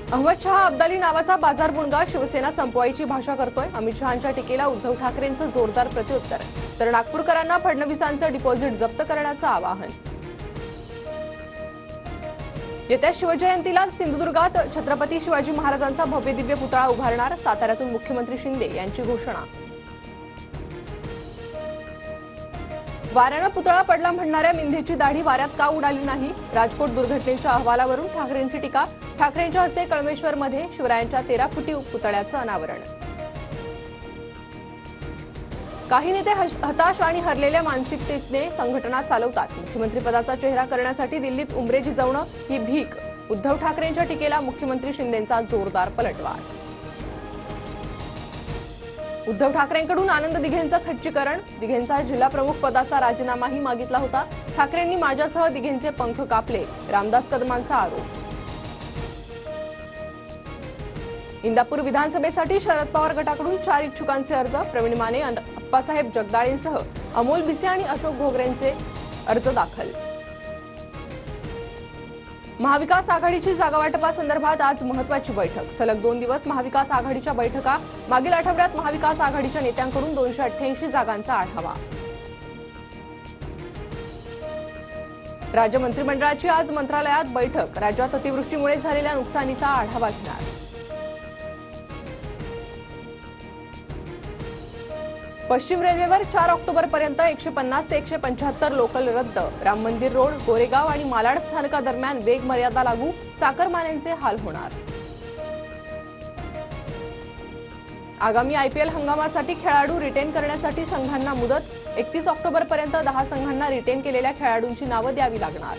अहमद शहा अब्दाली नावाचा बाजार बुणगा शिवसेना संपवायची भाषा करतोय। अमित शहांच्या टीकेला उद्धव ठाकरेंचं जोरदार प्रत्युत्तर। तर नागपूरकरांना फडणवीसांचं डिपॉझिट जप्त करण्याचं आवाहन। येत्या शिवजयंतीला सिंधुदुर्गात छत्रपती शिवाजी महाराजांचा भव्य दिव्य पुतळा उभारणार। साताऱ्यातून मुख्यमंत्री शिंदे यांची घोषणा। वाऱ्यानं पुतळा पडला म्हणणाऱ्या मिंधेची दाढी वाऱ्यात का उडाली नाही? राजकोट दुर्घटनेच्या अहवालावरून ठाकरेंची टीका। ठाकरेंच्या हस्ते कळमेश्वरमध्ये शिवरायांच्या 13 फुटी पुतळ्याचं अनावरण। काही नेते हताश आणि हरलेल्या मानसिकतेने संघटना चालवतात। मुख्यमंत्रीपदाचा चेहरा करण्यासाठी दिल्लीत उमरे जिजवणं ही भीक। उद्धव ठाकरेंच्या टीकेला मुख्यमंत्री शिंदेंचा जोरदार पलटवार। उद्धव ठाकरेंकडून आनंद दिघेंचं खच्चीकरण। दिघेंचा जिल्हा प्रमुख पदाचा राजीनामाही मागितला होता। ठाकरेंनी माझ्यासह दिघेंचे पंख कापले, रामदास कदमांचा आरोप। इंदापूर विधानसभेसाठी शरद पवार गटाकडून 4 इच्छुकांचे अर्ज। प्रवीण माने, अप्पासाहेब जगदाळेंसह अमोल बिसे आणि अशोक घोगरेंचे अर्ज दाखल। महाविकास आघाडीची जागावाटपासंदर्भात आज महत्त्वाची बैठक। सलग 2 दिवस महाविकास आघाडीच्या बैठका। मागील आठवड्यात महाविकास आघाडीच्या नेत्यांकडून 288 जागांचा आढावा। राज्य मंत्रिमंडळाची आज मंत्रालयात बैठक। राज्यात अतिवृष्टीमुळे झालेल्या नुकसानीचा आढावा घेणार। पश्चिम रेल्वेवर 4 ऑक्टोबरपर्यंत 150 ते 175 लोकल रद्द। राम मंदिर रोड, गोरेगाव आणि मालाड स्थानकादरम्यान वेग मर्यादा लागू। चाकरमान्यांचे हाल होणार। आगामी IPL हंगामासाठी खेळाडू रिटेन करण्यासाठी संघांना मुदत। 31 ऑक्टोबरपर्यंत 10 संघांना रिटेन केलेल्या खेळाडूंची नावं द्यावी लागणार।